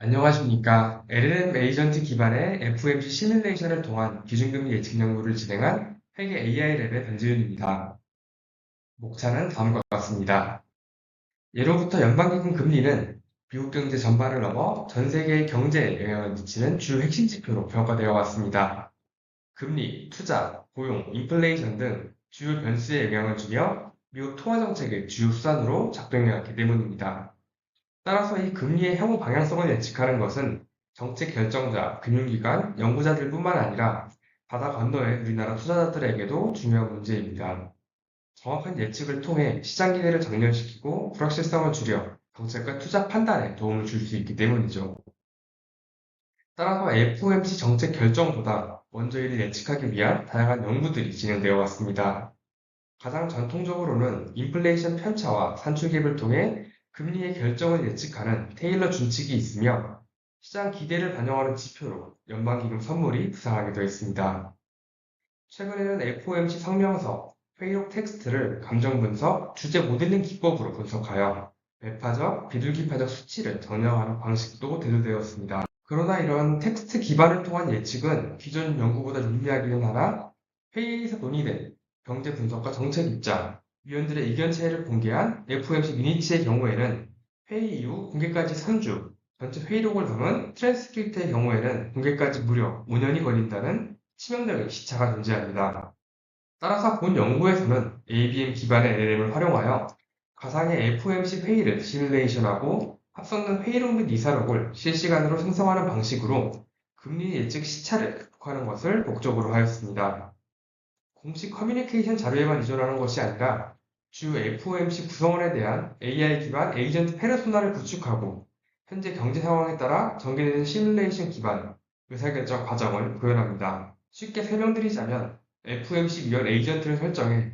안녕하십니까. LLM 에이전트 기반의 FOMC 시뮬레이션을 통한 기준금리 예측 연구를 진행한 회계 AI랩의 변지윤입니다. 목차는 다음과 같습니다. 예로부터 연방기금 금리는 미국 경제 전반을 넘어 전 세계의 경제에 영향을 미치는 주요 핵심 지표로 평가되어 왔습니다. 금리, 투자, 고용, 인플레이션 등 주요 변수에 영향을 주며 미국 통화정책의 주요 수단으로 작동해왔기 때문입니다. 따라서 이 금리의 향후 방향성을 예측하는 것은 정책 결정자, 금융기관, 연구자들뿐만 아니라 바다 건너의 우리나라 투자자들에게도 중요한 문제입니다. 정확한 예측을 통해 시장 기대를 정렬시키고 불확실성을 줄여 정책과 투자 판단에 도움을 줄 수 있기 때문이죠. 따라서 FOMC 정책 결정보다 먼저 이를 예측하기 위한 다양한 연구들이 진행되어 왔습니다. 가장 전통적으로는 인플레이션 편차와 산출갭을 통해 금리의 결정을 예측하는 테일러 준칙이 있으며 시장 기대를 반영하는 지표로 연방기금 선물이 부상하게 되어 있습니다. 최근에는 FOMC 성명서, 회의록 텍스트를 감정 분석, 주제 모델링 기법으로 분석하여 매파적, 비둘기파적 수치를 정량하는 방식도 대두되었습니다. 그러나 이런 텍스트 기반을 통한 예측은 기존 연구보다 윤리하기는 하나 회의에서 논의된 경제 분석과 정책 입장, 위원들의 의견체를 공개한 FOMC 미니츠의 경우에는 회의 이후 공개까지 3주, 전체 회의록을 담은 트랜스크립트의 경우에는 공개까지 무려 5년이 걸린다는 치명적인 시차가 존재합니다. 따라서 본 연구에서는 ABM 기반의 LLM을 활용하여 가상의 FOMC 회의를 시뮬레이션하고 합성된 회의록 및 이사록을 실시간으로 생성하는 방식으로 금리 예측 시차를 극복하는 것을 목적으로 하였습니다. 공식 커뮤니케이션 자료에만 의존하는 것이 아니라 주 FOMC 구성원에 대한 AI 기반 에이전트 페르소나를 구축하고 현재 경제 상황에 따라 전개되는 시뮬레이션 기반 의사결정 과정을 구현합니다. 쉽게 설명드리자면 FOMC 위원 에이전트를 설정해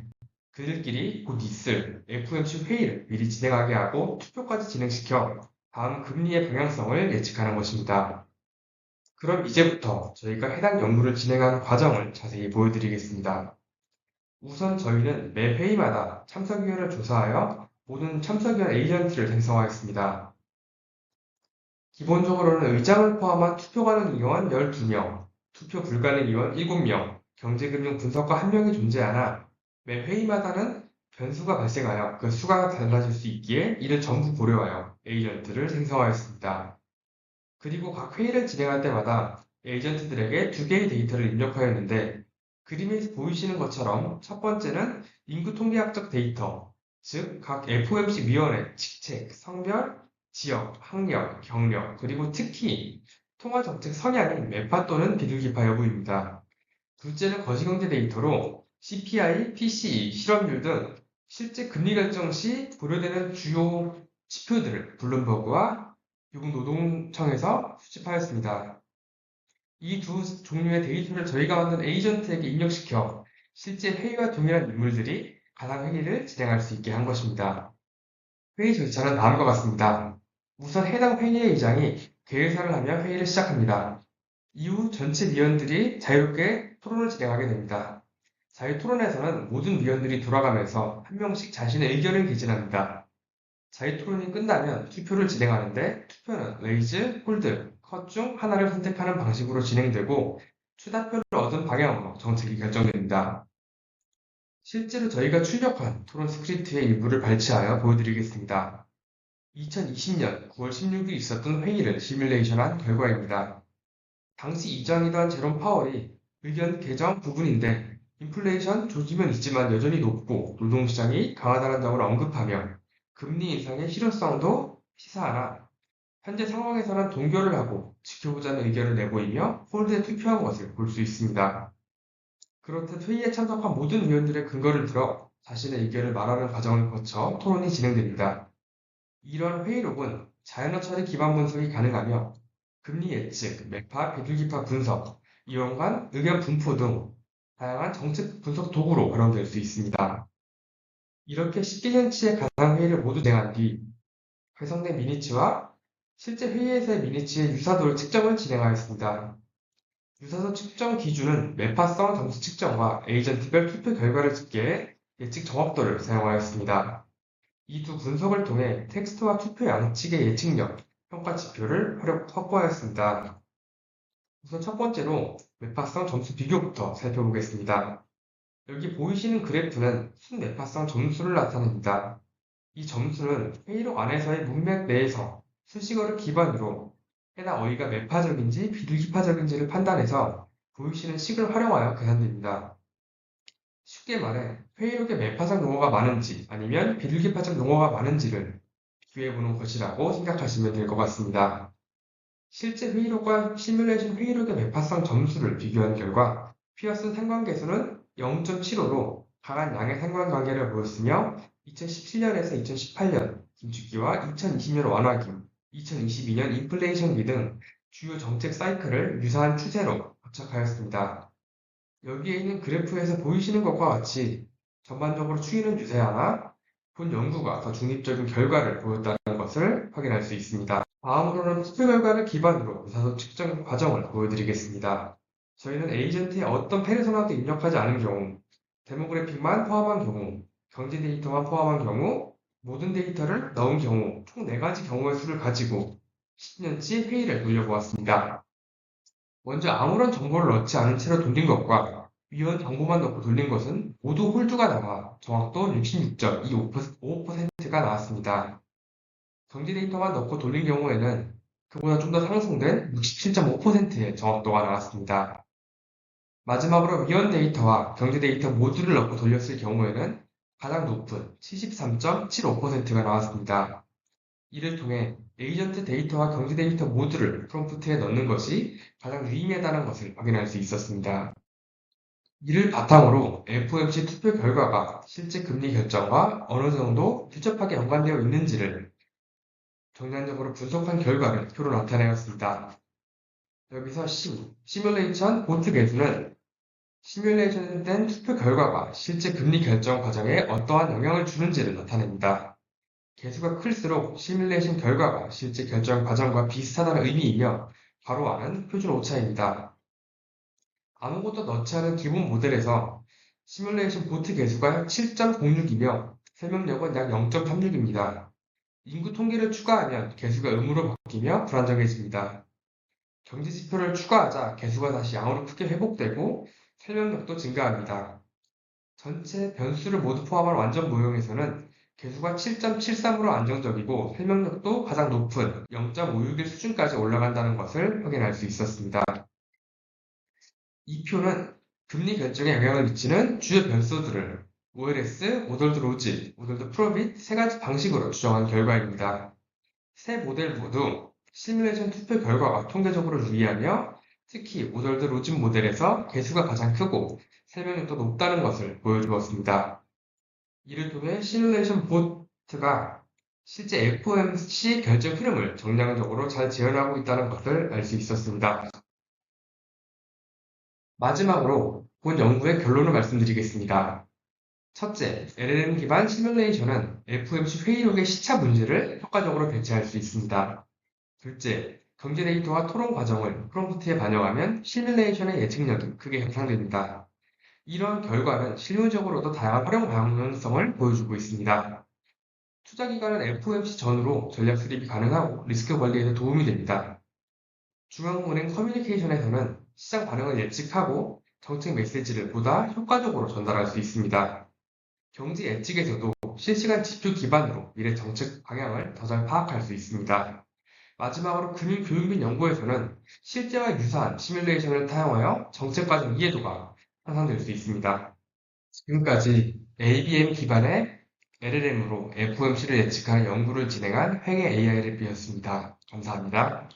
그들끼리 곧 있을 FOMC 회의를 미리 진행하게 하고 투표까지 진행시켜 다음 금리의 방향성을 예측하는 것입니다. 그럼 이제부터 저희가 해당 연구를 진행하는 과정을 자세히 보여드리겠습니다. 우선 저희는 매 회의마다 참석위원을 조사하여 모든 참석위원 에이전트를 생성하였습니다. 기본적으로는 의장을 포함한 투표 가능 의원 12명, 투표 불가능 의원 7명, 경제금융 분석가 1명이 존재하나 매 회의마다는 변수가 발생하여 그 수가 달라질 수 있기에 이를 전부 고려하여 에이전트를 생성하였습니다. 그리고 각 회의를 진행할 때마다 에이전트들에게 2개의 데이터를 입력하였는데 그림에서 보이시는 것처럼 첫 번째는 인구 통계학적 데이터, 즉 각 FOMC 위원회 직책, 성별, 지역, 학력, 경력, 그리고 특히 통화정책 성향인 매파 또는 비둘기파 여부입니다. 둘째는 거시경제 데이터로 CPI, PCE, 실업률 등 실제 금리 결정 시 고려되는 주요 지표들을 블룸버그와 미국노동청에서 수집하였습니다. 이 두 종류의 데이터를 저희가 만든 에이전트에게 입력시켜 실제 회의와 동일한 인물들이 가상 회의를 진행할 수 있게 한 것입니다. 회의 절차는 다음과 같습니다. 우선 해당 회의의 의장이 개회사를 하며 회의를 시작합니다. 이후 전체 위원들이 자유롭게 토론을 진행하게 됩니다. 자유토론에서는 모든 위원들이 돌아가면서 한 명씩 자신의 의견을 개진합니다. 자유토론이 끝나면 투표를 진행하는데 투표는 레이즈, 홀드, 컷 중 하나를 선택하는 방식으로 진행되고 추다표를 얻은 방향으로 정책이 결정됩니다. 실제로 저희가 출력한 토론 스크립트의 일부를 발췌하여 보여드리겠습니다. 2020년 9월 16일 있었던 회의를 시뮬레이션한 결과입니다. 당시議장이던 제롬 파월이 의견 개정 부분인데 인플레이션 조짐은 있지만 여전히 높고 노동시장이 강하다는 점을 언급하며 금리 인상의 실효성도 시사하나 현재 상황에서는 동결을 하고 지켜보자는 의견을 내보이며 홀드에 투표한 것을 볼 수 있습니다. 그렇듯 회의에 참석한 모든 위원들의 근거를 들어 자신의 의견을 말하는 과정을 거쳐 토론이 진행됩니다. 이러한 회의록은 자연어 처리 기반 분석이 가능하며 금리 예측, 매파, 비둘기파 분석, 이원 간 의견 분포 등 다양한 정책 분석 도구로 활용될 수 있습니다. 이렇게 10개년치의 가상회의를 모두 진행한 뒤 활성된 미니츠와 실제 회의에서의 미니츠의 유사도를 측정을 진행하였습니다. 유사도 측정 기준은 매파성 점수 측정과 에이전트별 투표 결과를 집계해 예측 정확도를 사용하였습니다. 이 두 분석을 통해 텍스트와 투표 양측의 예측력, 평가 지표를 확보하였습니다. 우선 첫 번째로 매파성 점수 비교부터 살펴보겠습니다. 여기 보이시는 그래프는 순매파성 점수를 나타냅니다. 이 점수는 회의록 안에서의 문맥 내에서 수식어를 기반으로 해당 어휘가 매파적인지 비둘기파적인지를 판단해서 보이시는 식을 활용하여 계산됩니다. 쉽게 말해 회의록에 매파적 용어가 많은지 아니면 비둘기파적 용어가 많은지를 비교해보는 것이라고 생각하시면 될 것 같습니다. 실제 회의록과 시뮬레이션 회의록의 매파성 점수를 비교한 결과 피어슨 상관계수는 0.75로 강한 양의 상관관계를 보였으며 2017년에서 2018년 긴축기와 2020년 완화기, 2022년 인플레이션기 등 주요 정책 사이클을 유사한 추세로 포착하였습니다. 여기에 있는 그래프에서 보이시는 것과 같이 전반적으로 추이는 유사하나 본 연구가 더 중립적인 결과를 보였다는 것을 확인할 수 있습니다. 다음으로는 투표 결과를 기반으로 의사소 측정 과정을 보여드리겠습니다. 저희는 에이전트에 어떤 페르소나도 입력하지 않은 경우, 데모그래픽만 포함한 경우, 경제 데이터만 포함한 경우, 모든 데이터를 넣은 경우 총 4가지 경우의 수를 가지고 10년치 회의를 돌려보았습니다. 먼저 아무런 정보를 넣지 않은 채로 돌린 것과 위원 정보만 넣고 돌린 것은 모두 홀드가 나와 정확도 66.25%가 나왔습니다. 경제 데이터만 넣고 돌린 경우에는 그보다 좀 더 상승된 67.5%의 정확도가 나왔습니다. 마지막으로 위원 데이터와 경제 데이터 모두를 넣고 돌렸을 경우에는 가장 높은 73.75%가 나왔습니다. 이를 통해 에이전트 데이터와 경제 데이터 모두를 프롬프트에 넣는 것이 가장 유의미하다는 것을 확인할 수 있었습니다. 이를 바탕으로 FOMC 투표 결과가 실제 금리 결정과 어느 정도 밀접하게 연관되어 있는지를 정량적으로 분석한 결과를 표로 나타내었습니다. 여기서 시뮬레이션 보트 개수는 시뮬레이션된 투표 결과가 실제 금리 결정 과정에 어떠한 영향을 주는지를 나타냅니다. 개수가 클수록 시뮬레이션 결과가 실제 결정 과정과 비슷하다는 의미이며 바로 아는 표준 오차입니다. 아무것도 넣지 않은 기본 모델에서 시뮬레이션 보트 개수가 7.06이며 설명력은 약 0.36입니다. 인구 통계를 추가하면 개수가 음으로 바뀌며 불안정해집니다. 경제 지표를 추가하자 개수가 다시 양으로 크게 회복되고 설명력도 증가합니다. 전체 변수를 모두 포함한 완전 모형에서는 개수가 7.73으로 안정적이고 설명력도 가장 높은 0.561 수준까지 올라간다는 것을 확인할 수 있었습니다. 이 표는 금리 결정에 영향을 미치는 주요 변수들을 OLS, 오돌드 로지, 오돌드 프로빗 3가지 방식으로 추정한 결과입니다. 세 모델 모두 시뮬레이션 투표 결과가 통계적으로 유리하며 특히 오돌드 로진 모델에서 개수가 가장 크고 설명력도 높다는 것을 보여주었습니다. 이를 통해 시뮬레이션 보트가 실제 FOMC 결정 흐름을 정량적으로 잘 재현하고 있다는 것을 알 수 있었습니다. 마지막으로 본 연구의 결론을 말씀드리겠습니다. 첫째, LLM 기반 시뮬레이션은 FOMC 회의록의 시차 문제를 효과적으로 대체할 수 있습니다. 둘째, 경제 데이터와 토론 과정을 프롬프트에 반영하면 시뮬레이션의 예측력이 크게 향상됩니다. 이런 결과는 실무적으로도 다양한 활용 가능성을 보여주고 있습니다. 투자 기간은 FOMC 전후로 전략 수립이 가능하고 리스크 관리에도 도움이 됩니다. 중앙은행 커뮤니케이션에서는 시장 반응을 예측하고 정책 메시지를 보다 효과적으로 전달할 수 있습니다. 경제 예측에서도 실시간 지표 기반으로 미래 정책 방향을 더 잘 파악할 수 있습니다. 마지막으로 금융교육 및 연구에서는 실제와 유사한 시뮬레이션을 사용하여 정책 과정 이해도가 향상될 수 있습니다. 지금까지 ABM 기반의 LLM으로 FOMC를 예측하는 연구를 진행한 횡의 AI랩이었습니다. 감사합니다.